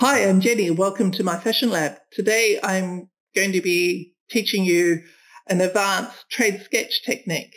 Hi, I'm Jenny. Welcome to my Fashion Lab. Today I'm going to be teaching you an advanced trade sketch technique.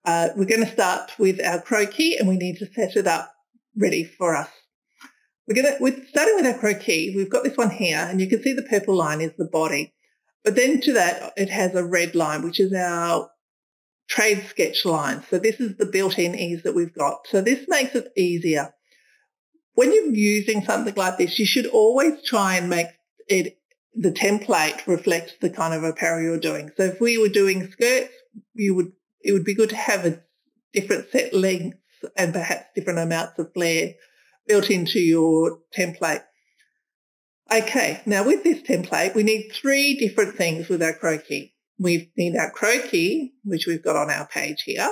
We're going to start with our croquis and we need to set it up ready for us. Starting with our croquis, we've got this one here and you can see the purple line is the body. But then to that it has a red line which is our trade sketch line. So this is the built-in ease that we've got. So this makes it easier. When you're using something like this, you should always try and make the template reflect the kind of apparel you're doing. So if we were doing skirts, it would be good to have a different set lengths and perhaps different amounts of flare built into your template. Okay, now with this template, we need three different things with our croquis. We need our croquis, which we've got on our page here,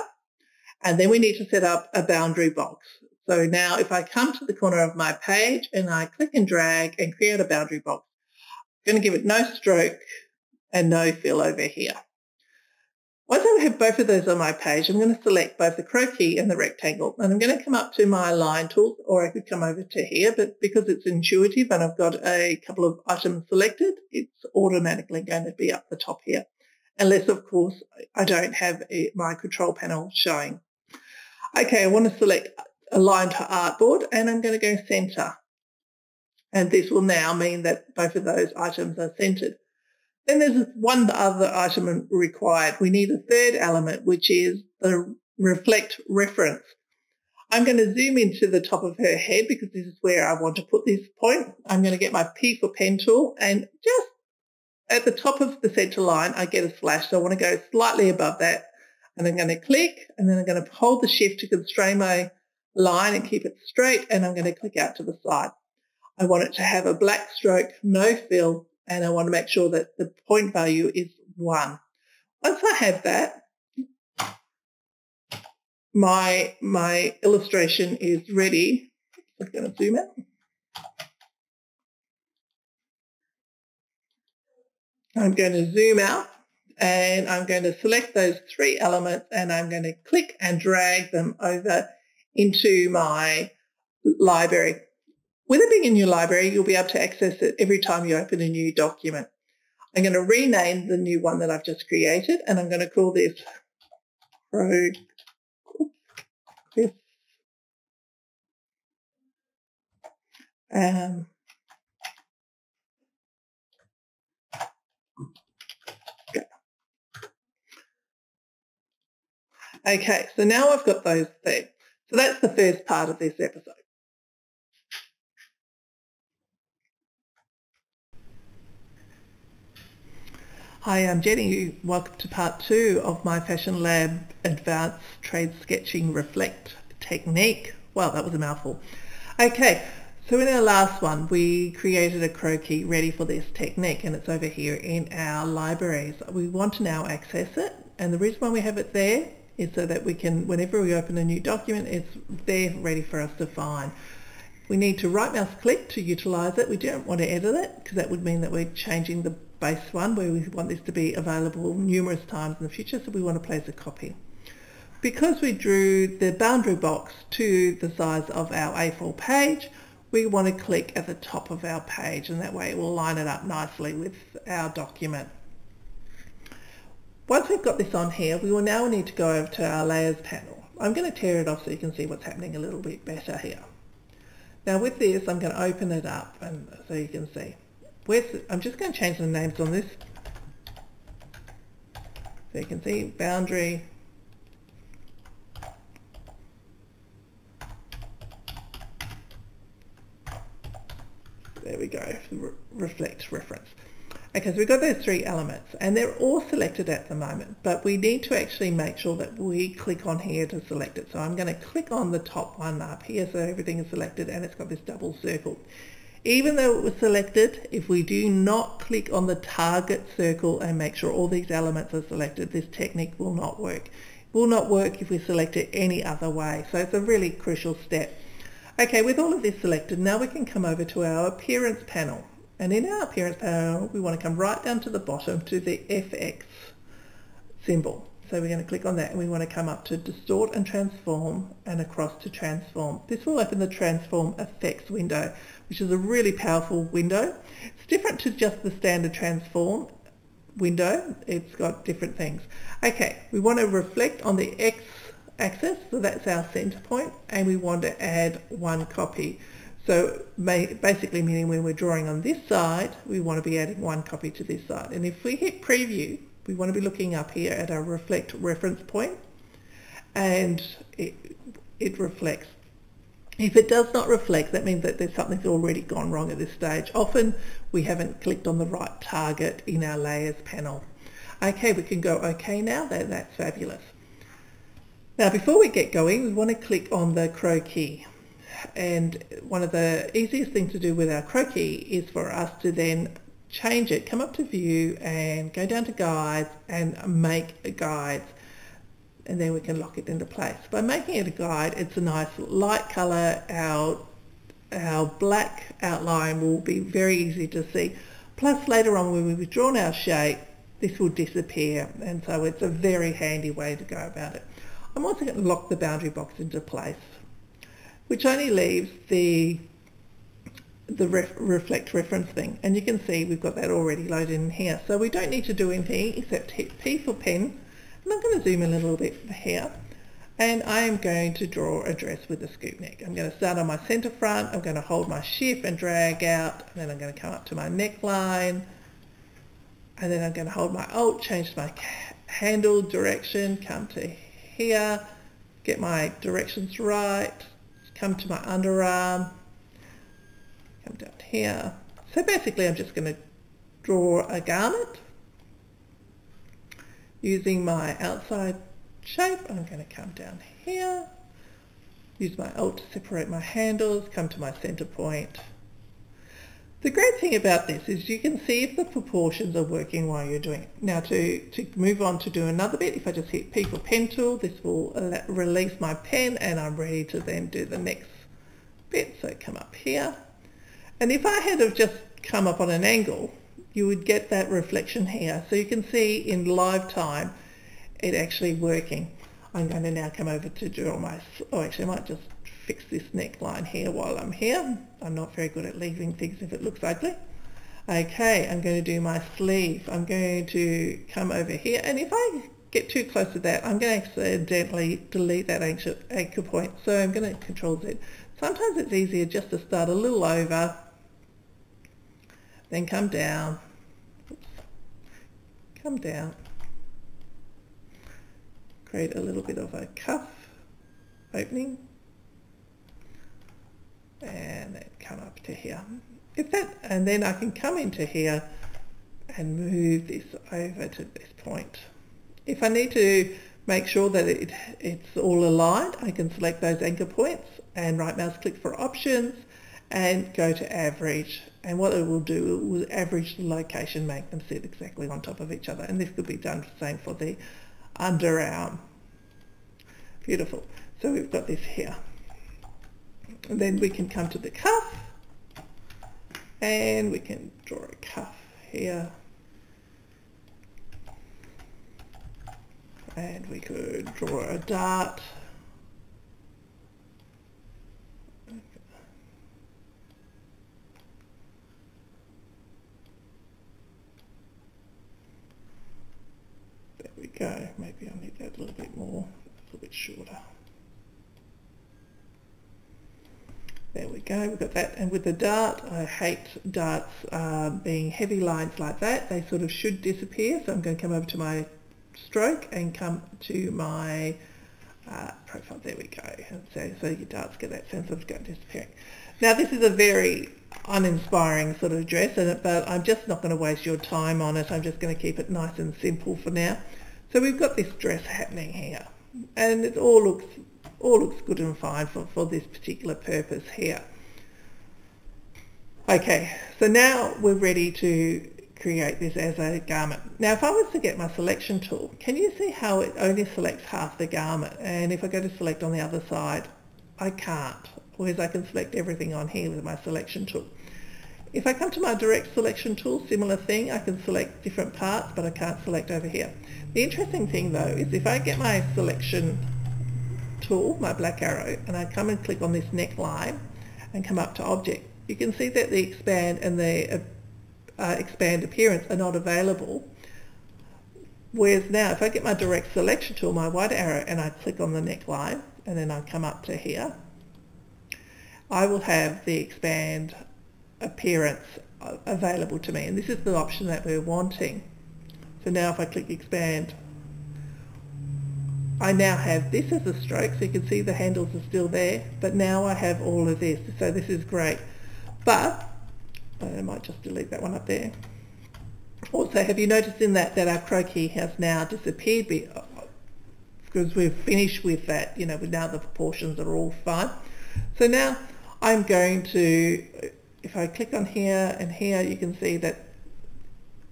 and then we need to set up a boundary box. So now if I come to the corner of my page and I click and drag and create a boundary box, I'm going to give it no stroke and no fill over here. Once I have both of those on my page, I'm going to select both the croquis and the rectangle, and I'm going to come up to my line tool, or I could come over to here, but because it's intuitive and I've got a couple of items selected, it's automatically going to be up the top here, unless of course I don't have my control panel showing. Okay, I want to select Align to Artboard and I'm going to go center. And this will now mean that both of those items are centered. Then there's one other item required. We need a third element, which is the reflect reference. I'm going to zoom into the top of her head because this is where I want to put this point. I'm going to get my P for pen tool and just at the top of the center line, I get a slash. So I want to go slightly above that and I'm going to click and then I'm going to hold the shift to constrain my line and keep it straight, and I'm going to click out to the side. I want it to have a black stroke, no fill, and I want to make sure that the point value is 1. Once I have that, my illustration is ready. I'm going to zoom in. I'm going to zoom out and I'm going to select those three elements and I'm going to click and drag them over into my library. With it being in your library, you'll be able to access it every time you open a new document. I'm going to rename the new one that I've just created and I'm going to call this Okay, so now I've got those there. So that's the first part of this episode. Hi, I'm Jenny. Welcome to part 2 of my Fashion Lab Advanced Trade Sketching Reflect technique. Wow, that was a mouthful. Okay, so in our last one, we created a croquis ready for this technique and it's over here in our libraries. We want to now access it, and the reason why we have it there is so that we can, whenever we open a new document, it's there ready for us to find. We need to right mouse click to utilize it. We don't want to edit it because that would mean that we're changing the base one where we want this to be available numerous times in the future, so we want to place a copy. Because we drew the boundary box to the size of our A4 page, we want to click at the top of our page and that way it will line it up nicely with our document. Once we've got this on here, we will now need to go over to our layers panel. I'm going to tear it off so you can see what's happening a little bit better here. Now with this, I'm going to open it up and so you can see. I'm just going to change the names on this. So you can see boundary. There we go, reflect reference. Okay, so we've got those three elements and they're all selected at the moment, but we need to actually make sure that we click on here to select it. So I'm going to click on the top one up here so everything is selected and it's got this double circle. Even though it was selected, if we do not click on the target circle and make sure all these elements are selected, this technique will not work. It will not work if we select it any other way. So it's a really crucial step. Okay, with all of this selected, now we can come over to our appearance panel. And in our appearance panel, we want to come right down to the bottom to the FX symbol. So we're going to click on that and we want to come up to Distort and Transform and across to Transform. This will open the Transform Effects window, which is a really powerful window. It's different to just the standard Transform window. It's got different things. Okay, we want to reflect on the X-axis, so that's our center point, and we want to add 1 copy. So basically meaning when we're drawing on this side, we want to be adding 1 copy to this side. And if we hit Preview, we want to be looking up here at our Reflect reference point, and it reflects. If it does not reflect, that means that there's something's already gone wrong at this stage. Often we haven't clicked on the right target in our Layers panel. Okay, we can go OK now. That's fabulous. Now before we get going, we want to click on the Crow key. And one of the easiest things to do with our Crow key is for us to then change it, come up to View and go down to Guides and make guides. And then we can lock it into place. By making it a guide, it's a nice light colour. Our black outline will be very easy to see. Plus later on when we've drawn our shape, this will disappear, and so it's a very handy way to go about it. I'm also going to lock the boundary box into place, which only leaves the reflect reference thing, and you can see we've got that already loaded in here. So we don't need to do anything except hit P for pen. And I'm going to zoom in a little bit here, and I am going to draw a dress with a scoop neck. I'm going to start on my center front, I'm going to hold my shift and drag out, and then I'm going to come up to my neckline, and then I'm going to hold my Alt, change my handle direction, come to here, get my directions right, come to my underarm, come down here. So basically I'm just going to draw a garment. Using my outside shape, I'm going to come down here, use my Alt to separate my handles, come to my center point. The great thing about this is you can see if the proportions are working while you're doing it. Now to move on to do another bit, if I just hit P for pen tool, this will release my pen and I'm ready to then do the next bit. So come up here. And if I had have just come up on an angle, you would get that reflection here. So you can see in live time it actually working. I'm going to now come over to draw my, actually I might just fix this neckline here while I'm here. I'm not very good at leaving things if it looks ugly. Okay, I'm going to do my sleeve. I'm going to come over here, and if I get too close to that, I'm going to accidentally delete that anchor point. So I'm going to Control Z. Sometimes it's easier just to start a little over, then come down, come down, create a little bit of a cuff opening, and then come up to here. And then I can come into here and move this over to this point. If I need to make sure that it's all aligned, I can select those anchor points and right mouse click for options and go to average. And what it will do, it will average the location, make them sit exactly on top of each other. And this could be done the same for the underarm. Beautiful. So we've got this here. And then we can come to the cuff, and we can draw a cuff here. And we could draw a dart. There we go. Maybe I need that a little bit more, a little bit shorter. There we go, we've got that. And with the dart, I hate darts being heavy lines like that. They sort of should disappear. So I'm going to come over to my stroke and come to my profile. There we go. And so your darts get that sense of disappearing. Now this is a very uninspiring sort of dress, but I'm just not going to waste your time on it. I'm just going to keep it nice and simple for now. So we've got this dress happening here, and it all looks good and fine for this particular purpose here. Okay, so now we're ready to create this as a garment. Now if I was to get my selection tool, can you see how it only selects half the garment? And if I go to select on the other side, I can't, whereas I can select everything on here with my selection tool. If I come to my direct selection tool, similar thing, I can select different parts, but I can't select over here. The interesting thing though is if I get my selection tool, my black arrow, and I come and click on this neckline and come up to object, you can see that the expand and the expand appearance are not available. Whereas now if I get my direct selection tool, my white arrow, and I click on the neckline and then I come up to here, I will have the expand appearance available to me, and this is the option that we're wanting. So now if I click expand, I now have this as a stroke, so you can see the handles are still there, but now I have all of this, so this is great. But I might just delete that one up there. Also, have you noticed in that our crow key has now disappeared because we've finished with that, you know, now the proportions are all fine. So now I'm going to, if I click on here and here, you can see that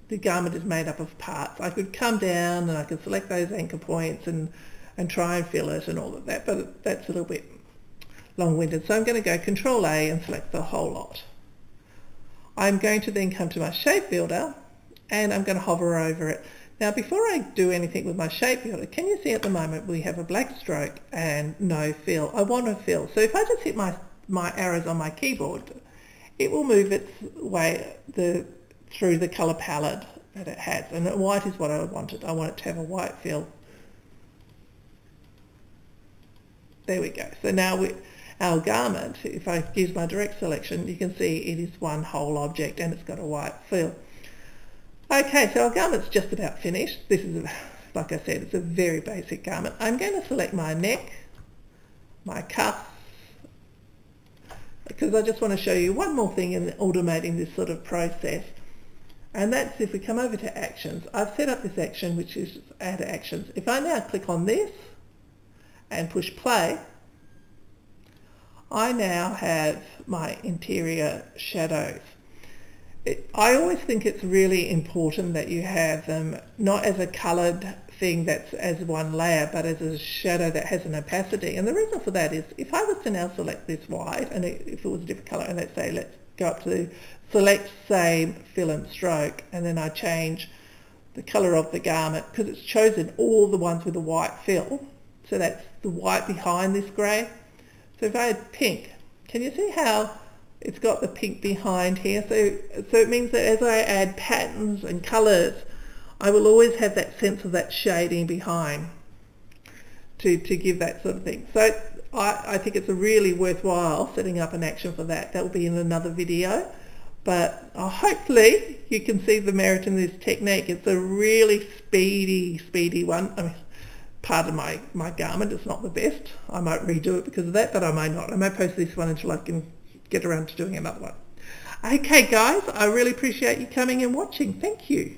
the garment is made up of parts. I could come down and I could select those anchor points and try and fill it and all of that, but that's a little bit long-winded. So I'm going to go Control A and select the whole lot. I'm going to then come to my shape builder and I'm going to hover over it. Now before I do anything with my shape builder, can you see at the moment we have a black stroke and no fill? I want a fill. So if I just hit my arrows on my keyboard, it will move its way through the colour palette that it has, and white is what I wanted. I want it to have a white fill. There we go. So now our garment, if I use my direct selection, you can see it is one whole object and it's got a white fill. Okay, so our garment's just about finished. This is, like I said, it's a very basic garment. I'm going to select my neck, my cuffs, because I just want to show you one more thing in automating this sort of process. And that's if we come over to actions. I've set up this action, which is add actions. If I now click on this and push play, I now have my interior shadows. I always think it's really important that you have them not as a coloured thing that's as one layer, but as a shadow that has an opacity. And the reason for that is if I was to now select this white, and if it was a different colour, and let's say let's go up to select, say, fill and stroke, and then I change the colour of the garment, because it's chosen all the ones with a white fill, so that's the white behind this grey. So if I had pink, can you see how it's got the pink behind here? So it means that as I add patterns and colours, I will always have that sense of that shading behind to give that sort of thing. So I think it's a really worthwhile setting up an action for that. That will be in another video. But hopefully you can see the merit in this technique. It's a really speedy one. I mean, part of my garment is not the best. I might redo it because of that, but I may not. I may post this one until I can get around to doing another one. Okay guys, I really appreciate you coming and watching. Thank you.